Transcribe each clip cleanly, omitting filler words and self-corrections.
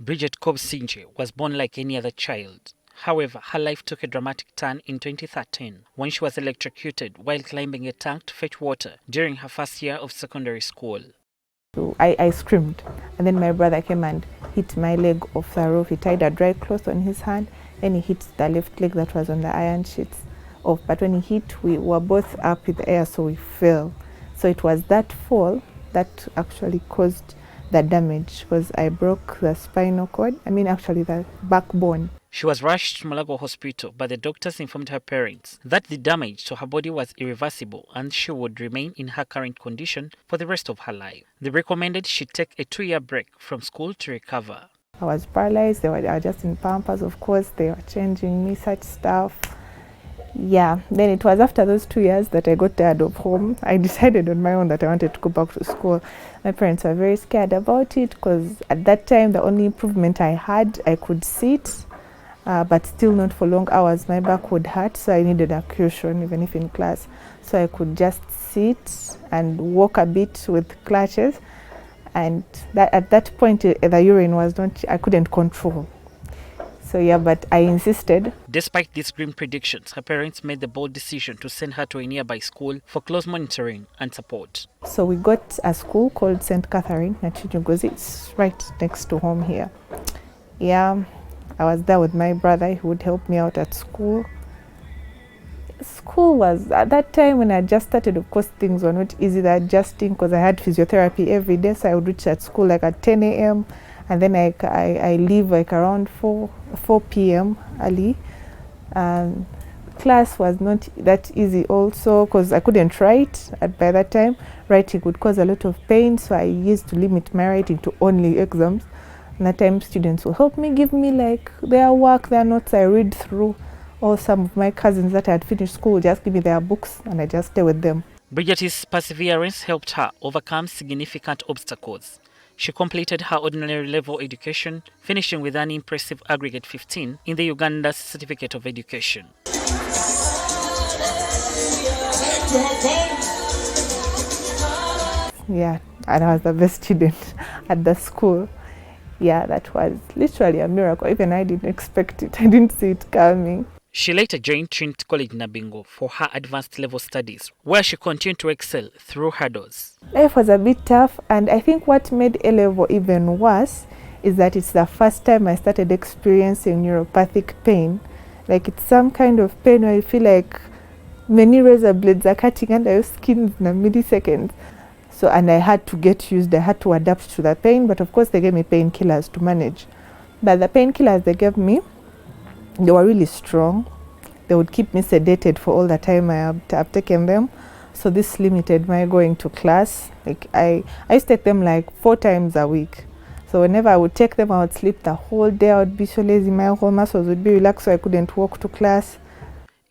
Bridget Kobusingye was born like any other child. However, her life took a dramatic turn in 2013 when she was electrocuted while climbing a tank to fetch water during her first year of secondary school. So I screamed, and then my brother came and hit my leg off the roof. He tied a dry cloth on his hand, and he hit the left leg that was on the iron sheets off. But when he hit, we were both up in the air, so we fell. So it was that fall that actually caused the damage, because I broke the spinal cord, actually the backbone. She was rushed to Malago Hospital, but the doctors informed her parents that the damage to her body was irreversible and she would remain in her current condition for the rest of her life. They recommended she take a 2-year break from school to recover. I was paralyzed. I was just in Pampers, of course. They were changing me such stuff. Yeah, then it was after those 2 years that I got tired of home. I decided on my own that I wanted to go back to school. My parents were very scared about it because at that time the only improvement I had, I could sit, but still not for long hours. My back would hurt, so I needed a cushion even if in class. So I could just sit and walk a bit with crutches, and at that point the urine was not, I couldn't control. So yeah, but I insisted. Despite these grim predictions, her parents made the bold decision to send her to a nearby school for close monitoring and support. So we got a school called St. Catherine Nachinyugozi. It's right next to home here. Yeah, I was there with my brother. He would help me out at school. School was, at that time when I just started, of course things were not easy, that adjusting, because I had physiotherapy every day. So I would reach at school like at 10 a.m. and then I leave like around 4 p.m. early. Class was not that easy also because I couldn't write by that time. Writing would cause a lot of pain, so I used to limit my writing to only exams. And that time students will help me, give me like their work, their notes, I read through. Or some of my cousins that had finished school just give me their books and I just stay with them. Bridget's perseverance helped her overcome significant obstacles. She completed her ordinary level education, finishing with an impressive aggregate 15 in the Uganda Certificate of Education. Yeah, and I was the best student at the school. Yeah, that was literally a miracle. Even I didn't expect it. I didn't see it coming. She later joined Trinity College Nabingo for her advanced level studies, where she continued to excel through hurdles. Life was a bit tough, and I think what made A-level even worse is that it's the first time I started experiencing neuropathic pain. Like it's some kind of pain where you feel like many razor blades are cutting under your skin in a millisecond. So, and I had to get used, I had to adapt to the pain, but of course they gave me painkillers to manage. But the painkillers they gave me, they were really strong. They would keep me sedated for all the time I've taken them. So this limited my going to class. Like I used to take them like 4 times a week. So whenever I would take them, I would sleep the whole day. I would be so lazy. My whole muscles would be relaxed, so I couldn't walk to class.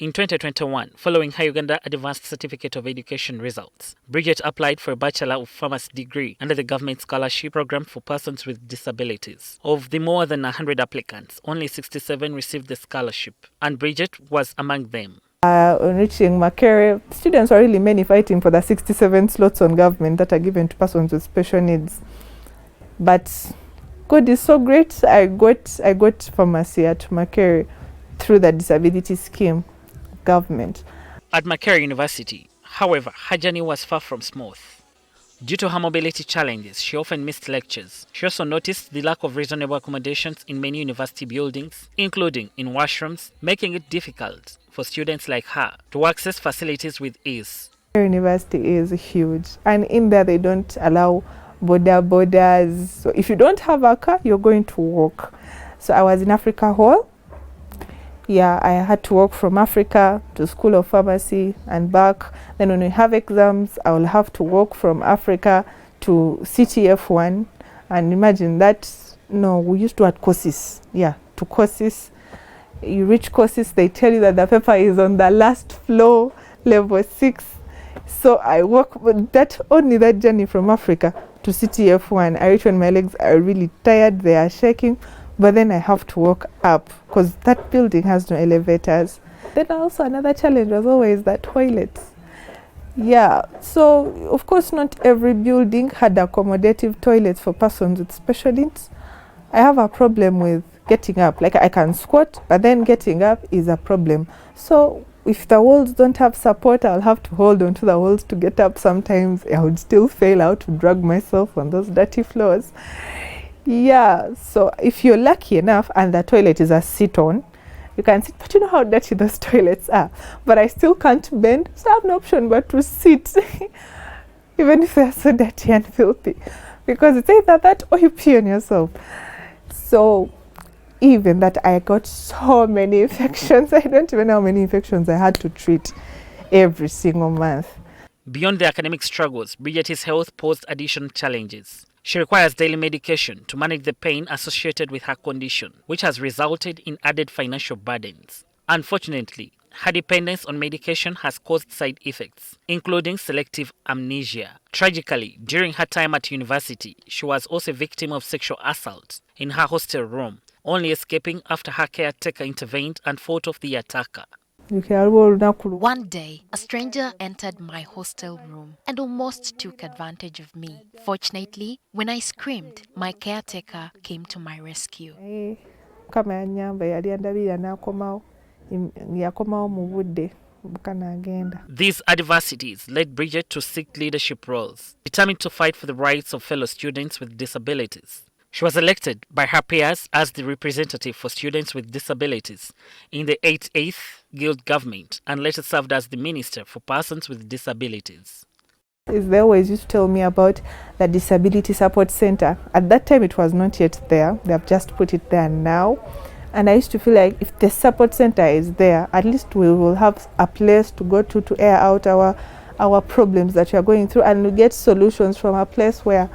In 2021, following her Uganda Advanced Certificate of Education results, Bridget applied for a Bachelor of Pharmacy degree under the government scholarship program for persons with disabilities. Of the more than 100 applicants, only 67 received the scholarship, and Bridget was among them. On reaching Makerere, students were really many fighting for the 67 slots on government that are given to persons with special needs. But God is so great, I got pharmacy at Makerere through the disability scheme. Government. At Makerere University, however, her journey was far from smooth. Due to her mobility challenges, she often missed lectures. She also noticed the lack of reasonable accommodations in many university buildings, including in washrooms, making it difficult for students like her to access facilities with ease. University is huge, and in there they don't allow borders. So if you don't have a car, you're going to walk. So I was in Africa Hall. Yeah, I had to walk from Africa to School of Pharmacy and back. Then when we have exams, I will have to walk from Africa to CTF1. And imagine that, no, we used to at courses. Yeah, to courses. You reach courses, they tell you that the paper is on the last floor, level 6. So I walk only that journey from Africa to CTF1. I reach when my legs are really tired, they are shaking. But then I have to walk up because that building has no elevators. Then also another challenge was always the toilets. Yeah, so of course not every building had accommodative toilets for persons with special needs. I have a problem with getting up. Like I can squat, but then getting up is a problem. So if the walls don't have support, I'll have to hold onto the walls to get up. Sometimes I would still fail out to drag myself on those dirty floors. Yeah, so if you're lucky enough and the toilet is a sit-on, you can sit, but you know how dirty those toilets are. But I still can't bend, so I have no option but to sit, even if they're so dirty and filthy, because it's either that or you pee on yourself. So even that, I got so many infections. I don't even know how many infections I had to treat every single month. Beyond the academic struggles, Bridget's health posed additional challenges. She requires daily medication to manage the pain associated with her condition, which has resulted in added financial burdens. Unfortunately, her dependence on medication has caused side effects, including selective amnesia. Tragically, during her time at university, she was also a victim of sexual assault in her hostel room, only escaping after her caretaker intervened and fought off the attacker. One day, a stranger entered my hostel room and almost took advantage of me. Fortunately, when I screamed, my caretaker came to my rescue. These adversities led Bridget to seek leadership roles, determined to fight for the rights of fellow students with disabilities. She was elected by her peers as the representative for students with disabilities in the 8th Guild government and later served as the minister for persons with disabilities. They always used to tell me about the Disability Support Center. At that time, it was not yet there. They have just put it there now. And I used to feel like if the support center is there, at least we will have a place to go to air out our problems that we are going through, and we get solutions from a place where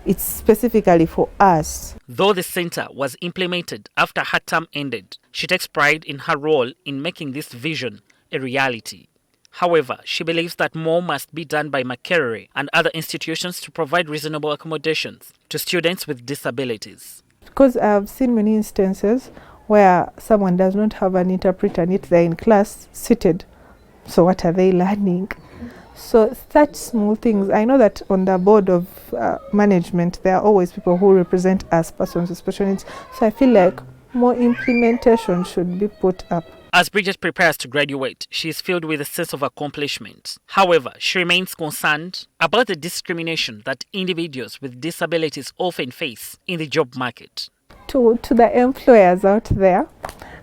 it's specifically for us. Though the center was implemented after her term ended, she takes pride in her role in making this vision a reality. However, she believes that more must be done by Makerere and other institutions to provide reasonable accommodations to students with disabilities. Because I've seen many instances where someone does not have an interpreter and yet they're in class seated. So what are they learning? So such small things. I know that on the board of management, there are always people who represent us, persons with special needs. So I feel like more implementation should be put up. As Bridget prepares to graduate, she is filled with a sense of accomplishment. However, she remains concerned about the discrimination that individuals with disabilities often face in the job market. To the employers out there,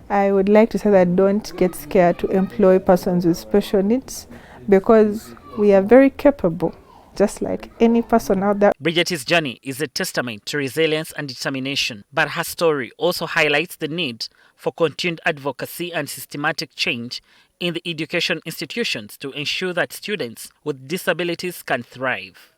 I would like to say that don't get scared to employ persons with special needs, because we are very capable, just like any person out there. Bridget's journey is a testament to resilience and determination, but her story also highlights the need for continued advocacy and systematic change in the education institutions to ensure that students with disabilities can thrive.